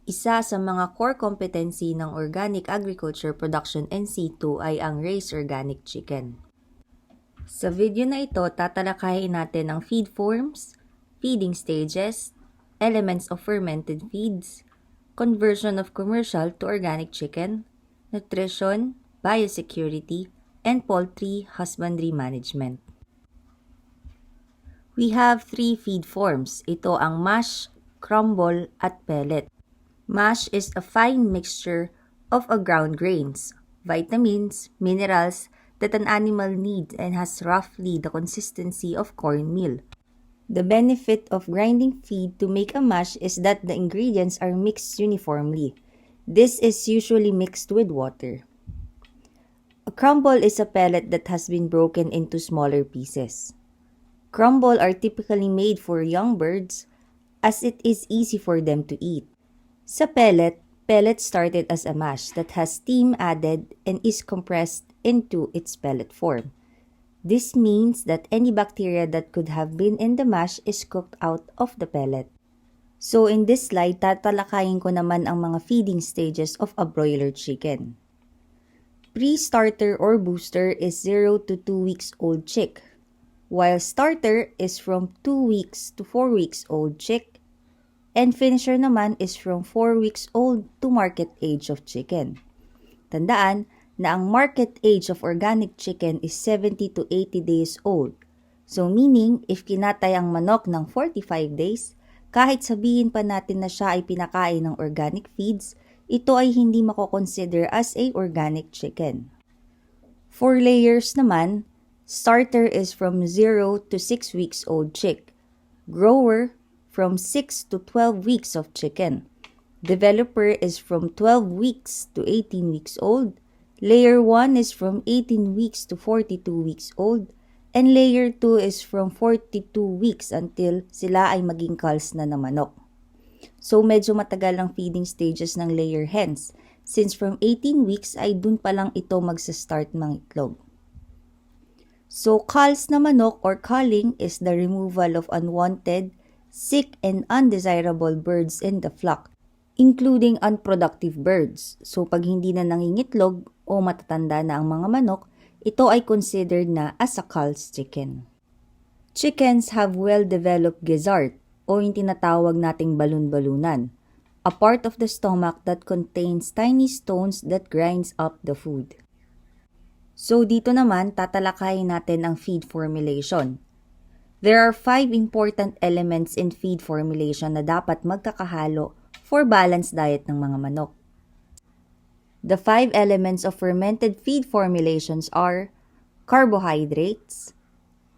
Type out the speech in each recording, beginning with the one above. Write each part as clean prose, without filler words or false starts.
Isa sa mga core competency ng organic agriculture production in situ ay ang raised organic chicken. Sa video na ito, tatalakayin natin ang feed forms, feeding stages, elements of fermented feeds, conversion of commercial to organic chicken, nutrition, biosecurity, and poultry husbandry management. We have three feed forms. Ito ang mash, crumble, at pellet. Mash is a fine mixture of ground grains, vitamins, minerals that an animal needs and has roughly the consistency of cornmeal. The benefit of grinding feed to make a mash is that the ingredients are mixed uniformly. This is usually mixed with water. A crumble is a pellet that has been broken into smaller pieces. Crumble are typically made for young birds as it is easy for them to eat. Sa pellet started as a mash that has steam added and is compressed into its pellet form. This means that any bacteria that could have been in the mash is cooked out of the pellet. So in this slide, tatalakayin ko naman ang mga feeding stages of a broiler chicken. Pre-starter or booster is 0 to 2 weeks old chick, while starter is from 2 weeks to 4 weeks old chick, and finisher naman is from 4 weeks old to market age of chicken. Tandaan na ang market age of organic chicken is 70 to 80 days old. So meaning, if kinatay ang manok ng 45 days, kahit sabihin pa natin na siya ay pinakain ng organic feeds, ito ay hindi mako-consider as a organic chicken. For layers naman, starter is from 0 to 6 weeks old chick. Grower from 6 to 12 weeks of chicken. Developer is from 12 weeks to 18 weeks old. Layer 1 is from 18 weeks to 42 weeks old. And layer 2 is from 42 weeks until sila ay maging culls na manok. So medyo matagal ang feeding stages ng layer hens, since from 18 weeks ay dun pa lang ito magsa-start ng itlog. So culls na manok or culling is the removal of unwanted, sick, and undesirable birds in the flock, including unproductive birds. So pag hindi na nangingitlog o matatanda na ang mga manok, ito ay considered na as a cull's chicken. Chickens have well-developed gizzard o yung tinatawag nating balun-balunan, a part of the stomach that contains tiny stones that grinds up the food. So dito naman, tatalakayin natin ang feed formulation. There are 5 important elements in feed formulation na dapat magkakahalo for balanced diet ng mga manok. The 5 elements of fermented feed formulations are carbohydrates,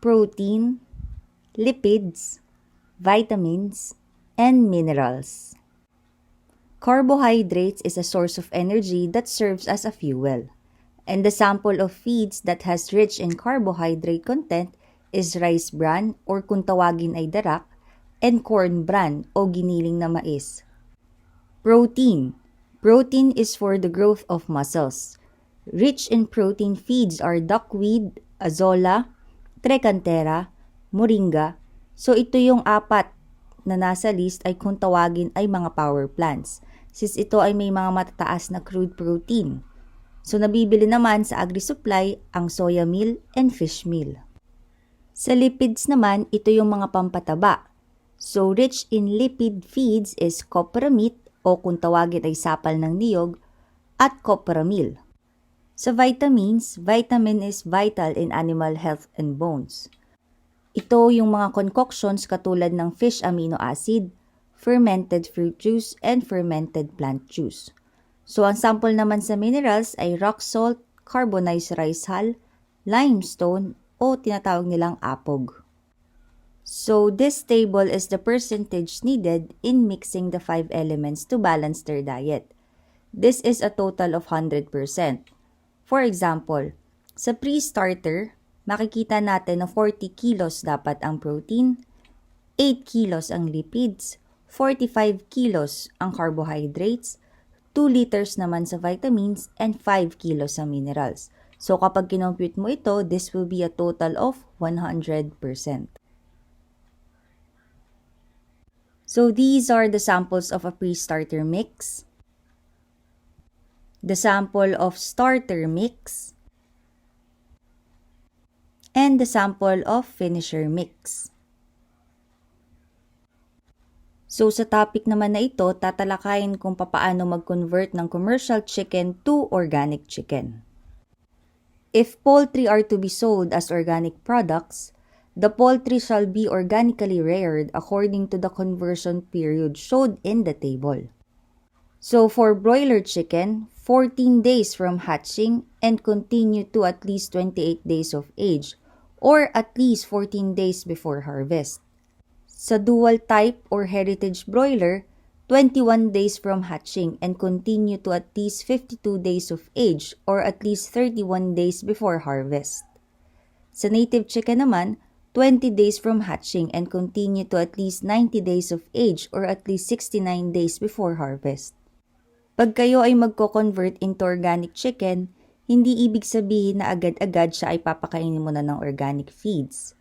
protein, lipids, vitamins, and minerals. Carbohydrates is a source of energy that serves as a fuel, and the sample of feeds that has rich in carbohydrate content is rice bran or kung tawagin ay darak, and corn bran o giniling na mais. Protein. Protein is for the growth of muscles. Rich in protein feeds are duckweed, azolla, tricantera, moringa. So ito yung 4 na nasa list ay kung tawagin ay mga power plants, since ito ay may mga matataas na crude protein. So nabibili naman sa agri-supply ang soya meal and fish meal. Sa lipids naman, ito yung mga pampataba. So rich in lipid feeds is copra meat o kung tawagin ay sapal ng niyog at copra meal. Sa vitamins, vitamin is vital in animal health and bones. Ito yung mga concoctions katulad ng fish amino acid, fermented fruit juice, and fermented plant juice. So ang sample naman sa minerals ay rock salt, carbonized rice hull, limestone, o tinatawag nilang apog. So this table is the percentage needed in mixing the 5 elements to balance their diet. This is a total of 100%. For example, sa pre-starter, makikita natin na 40 kilos dapat ang protein, 8 kilos ang lipids, 45 kilos ang carbohydrates, 2 liters naman sa vitamins, and 5 kilos sa minerals. So kapag kinompute mo ito, this will be a total of 100%. So these are the samples of a pre-starter mix, the sample of starter mix, and the sample of finisher mix. So sa topic naman na ito, tatalakayin kung papaano mag-convert ng commercial chicken to organic chicken. If poultry are to be sold as organic products, the poultry shall be organically reared according to the conversion period showed in the table. So for broiler chicken, 14 days from hatching and continue to at least 28 days of age or at least 14 days before harvest. Sa dual type or heritage broiler, 21 days from hatching and continue to at least 52 days of age or at least 31 days before harvest. Sa native chicken naman, 20 days from hatching and continue to at least 90 days of age or at least 69 days before harvest. Pag kayo ay magko-convert into organic chicken, hindi ibig sabihin na agad-agad siya ay papakainin mo na ng organic feeds.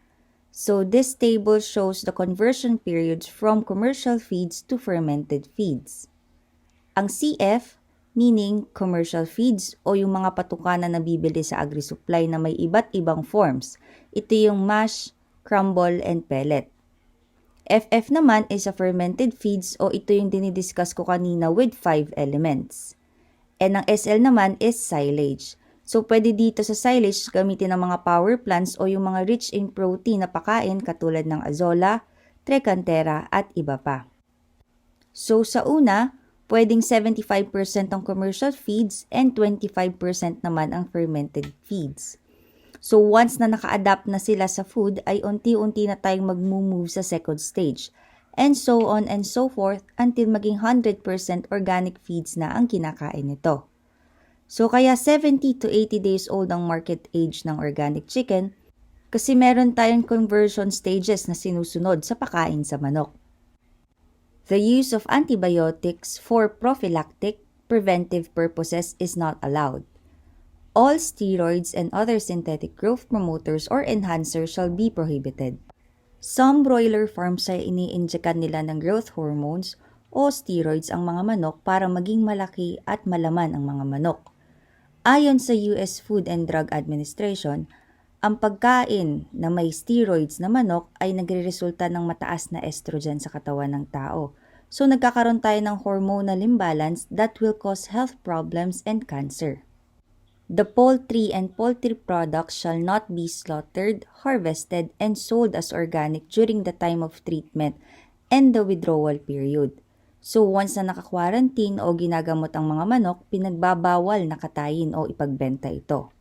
So this table shows the conversion periods from commercial feeds to fermented feeds. Ang CF, meaning commercial feeds o yung mga patukanan na bibili sa agri-supply na may iba't ibang forms, ito yung mash, crumble, and pellet. FF naman is a fermented feeds o ito yung dinidiscuss ko kanina with 5 elements. And ang SL naman is silage. So, pwede dito sa silage gamitin ng mga power plants o yung mga rich in protein na pakain katulad ng azola, trechantera at iba pa. So, sa una, pwedeng 75% ang commercial feeds and 25% naman ang fermented feeds. So, once na naka-adapt na sila sa food, ay unti-unti na tayong mag-move sa second stage. And so on and so forth until maging 100% organic feeds na ang kinakain nito. So, kaya 70 to 80 days old ang market age ng organic chicken kasi meron tayong conversion stages na sinusunod sa pakain sa manok. The use of antibiotics for prophylactic, preventive purposes is not allowed. All steroids and other synthetic growth promoters or enhancers shall be prohibited. Some broiler farms ay ini-injekan nila ng growth hormones o steroids ang mga manok para maging malaki at malaman ang mga manok. Ayon sa US Food and Drug Administration, ang pagkain na may steroids na manok ay nagreresulta ng mataas na estrogen sa katawan ng tao. So nagkakaroon tayo ng hormonal imbalance that will cause health problems and cancer. The poultry and poultry products shall not be slaughtered, harvested, and sold as organic during the time of treatment and the withdrawal period. So once na naka-quarantine o ginagamot ang mga manok, pinagbabawal na katayin o ipagbenta ito.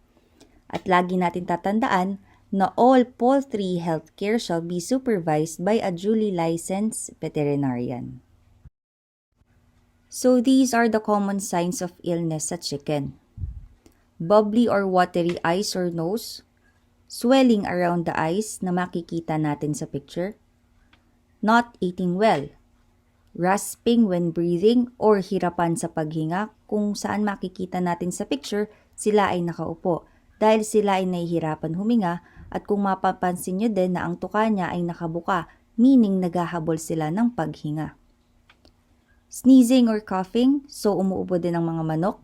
At lagi natin tatandaan na all poultry healthcare shall be supervised by a duly licensed veterinarian. So these are the common signs of illness sa chicken. Bubbly or watery eyes or nose, swelling around the eyes na makikita natin sa picture, not eating well, rasping when breathing or hirapan sa paghinga kung saan makikita natin sa picture sila ay nakaupo dahil sila ay nahihirapan huminga at kung mapapansin nyo din na ang tuka niya ay nakabuka meaning naghahabol sila ng paghinga. Sneezing or coughing, so umuubo din ang mga manok.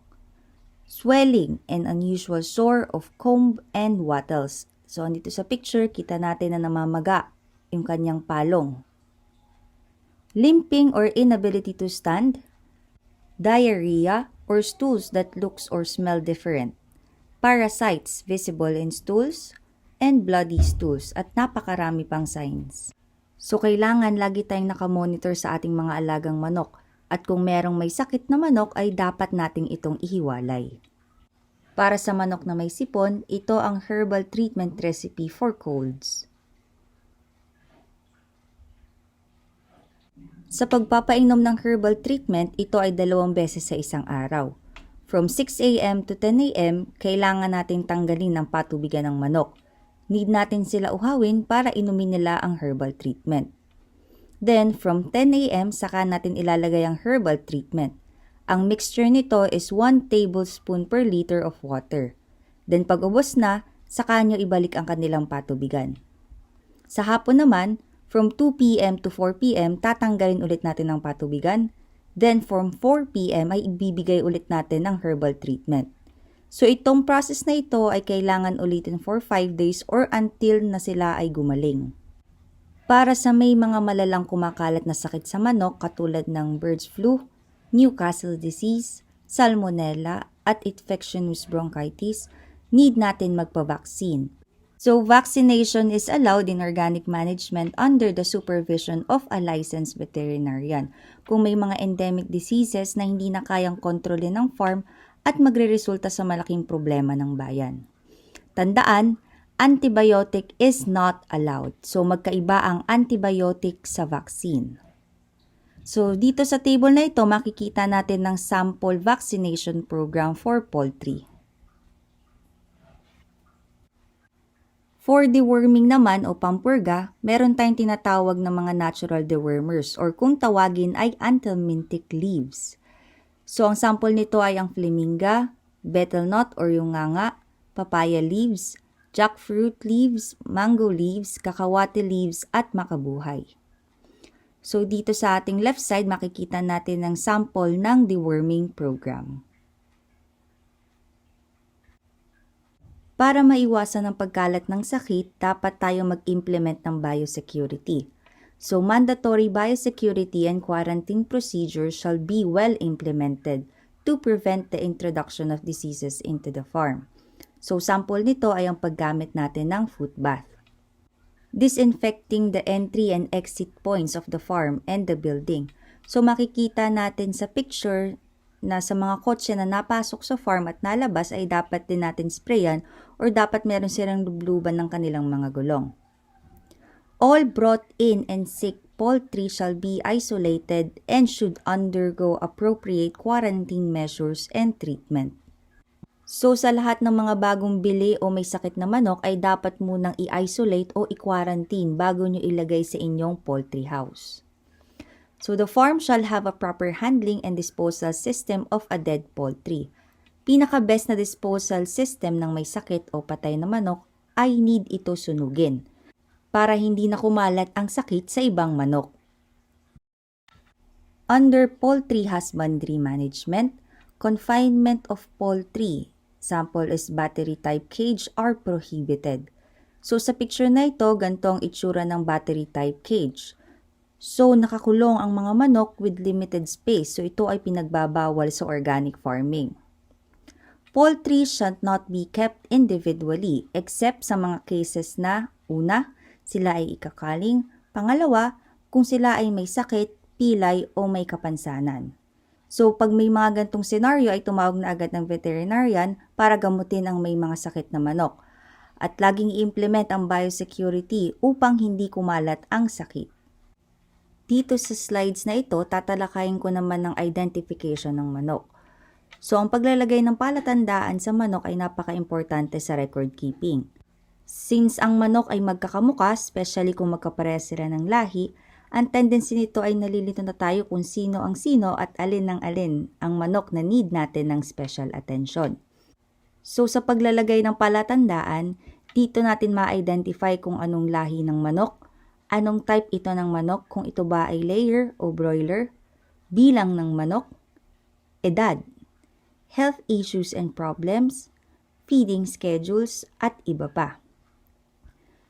Swelling and unusual sore of comb and wattles. So andito sa picture kita natin na namamaga yung kanyang palong. Limping or inability to stand, diarrhea or stools that looks or smell different, parasites visible in stools, and bloody stools at napakarami pang signs. So kailangan lagi tayong nakamonitor sa ating mga alagang manok at kung merong may sakit na manok ay dapat nating itong ihiwalay. Para sa manok na may sipon, ito ang herbal treatment recipe for colds. Sa pagpapainom ng herbal treatment, ito ay 2 beses sa isang araw. From 6 a.m. to 10 a.m., kailangan natin tanggalin ang patubigan ng manok. Need natin sila uhawin para inumin nila ang herbal treatment. Then, from 10 a.m., saka natin ilalagay ang herbal treatment. Ang mixture nito is 1 tablespoon per liter of water. Then, pag ubos na, saka nyo ibalik ang kanilang patubigan. Sa hapon naman, From 2 p.m. to 4 p.m., tatanggalin ulit natin ang patubigan. Then from 4 p.m. ay ibibigay ulit natin ang herbal treatment. So itong process na ito ay kailangan ulitin for 5 days or until na sila ay gumaling. Para sa may mga malalang kumakalat na sakit sa manok katulad ng bird's flu, Newcastle disease, salmonella at infectious bronchitis, need natin magpa-vaccine. So vaccination is allowed in organic management under the supervision of a licensed veterinarian kung may mga endemic diseases na hindi na kayang kontrolin ng farm at magreresulta sa malaking problema ng bayan. Tandaan, antibiotic is not allowed. So magkaiba ang antibiotic sa vaccine. So dito sa table na ito, makikita natin ng sample vaccination program for poultry. For deworming naman o pampurga, meron tayong tinatawag na mga natural dewormers or kung tawagin ay anthelmintic leaves. So ang sample nito ay ang flaminga, betel nut or yung nganga, papaya leaves, jackfruit leaves, mango leaves, kakawate leaves at makabuhay. So dito sa ating left side, makikita natin ang sample ng deworming program. Para maiwasan ang pagkalat ng sakit, dapat tayo mag-implement ng biosecurity. So mandatory biosecurity and quarantine procedures shall be well implemented to prevent the introduction of diseases into the farm. So sample nito ay ang paggamit natin ng foot bath. Disinfecting the entry and exit points of the farm and the building. So makikita natin sa picture na sa mga kotse na napasok sa farm at nalabas ay dapat din natin sprayan or dapat meron silang lubluban ng kanilang mga gulong. All brought in and sick poultry shall be isolated and should undergo appropriate quarantine measures and treatment. So sa lahat ng mga bagong bili o may sakit na manok ay dapat munang i-isolate o i-quarantine bago nyo ilagay sa inyong poultry house. So the farm shall have a proper handling and disposal system of a dead poultry. Pinaka-best na disposal system ng may sakit o patay na manok ay need ito sunugin para hindi na kumalat ang sakit sa ibang manok. Under poultry husbandry management, confinement of poultry, sample is battery type cage, are prohibited. So sa picture na ito, ganito ang itsura ng battery type cage. So, nakakulong ang mga manok with limited space. So, ito ay pinagbabawal sa organic farming. Poultry should not be kept individually except sa mga cases na, una, sila ay ikakaling, pangalawa, kung sila ay may sakit, pilay o may kapansanan. So, pag may mga gantong senaryo ay tumawag na agad ng veterinarian para gamutin ang may mga sakit na manok. At laging i-implement ang biosecurity upang hindi kumalat ang sakit. Dito sa slides na ito, tatalakayin ko naman ng identification ng manok. So, ang paglalagay ng palatandaan sa manok ay napaka-importante sa record keeping. Since ang manok ay magkakamuka, especially kung magkapareha sila ng lahi, ang tendency nito ay nalilito na tayo kung sino ang sino at alin ng alin ang manok na need natin ng special attention. So, sa paglalagay ng palatandaan, dito natin ma-identify kung anong lahi ng manok, anong type ito ng manok, kung ito ba ay layer o broiler, bilang ng manok, edad, health issues and problems, feeding schedules, at iba pa.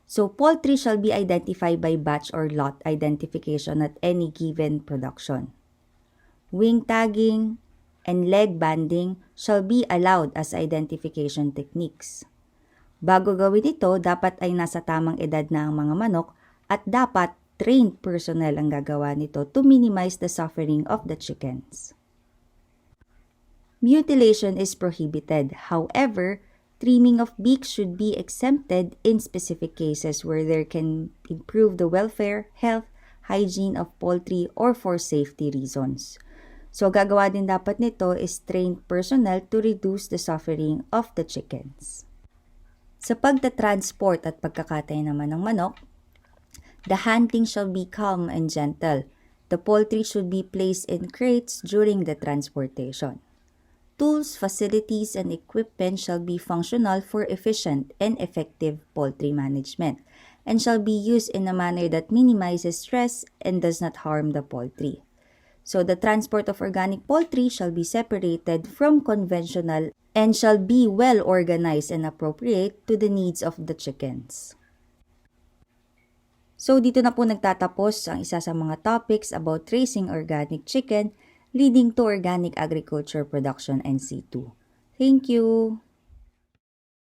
So, poultry shall be identified by batch or lot identification at any given production. Wing tagging and leg banding shall be allowed as identification techniques. Bago gawin ito, dapat ay nasa tamang edad na ang mga manok at dapat trained personnel ang gagawa nito to minimize the suffering of the chickens. Mutilation is prohibited. However, trimming of beaks should be exempted in specific cases where there can improve the welfare, health, hygiene of poultry or for safety reasons. So, gagawa din dapat nito is trained personnel to reduce the suffering of the chickens. Sa pagta-transport at pagkakatay naman ng manok, the handling shall be calm and gentle. The poultry should be placed in crates during the transportation. Tools, facilities, and equipment shall be functional for efficient and effective poultry management. and shall be used in a manner that minimizes stress and does not harm the poultry. So the transport of organic poultry shall be separated from conventional and shall be well organized and appropriate to the needs of the chickens. So dito na po nagtatapos ang isa sa mga topics about raising organic chicken leading to organic agriculture production and C2. Thank you!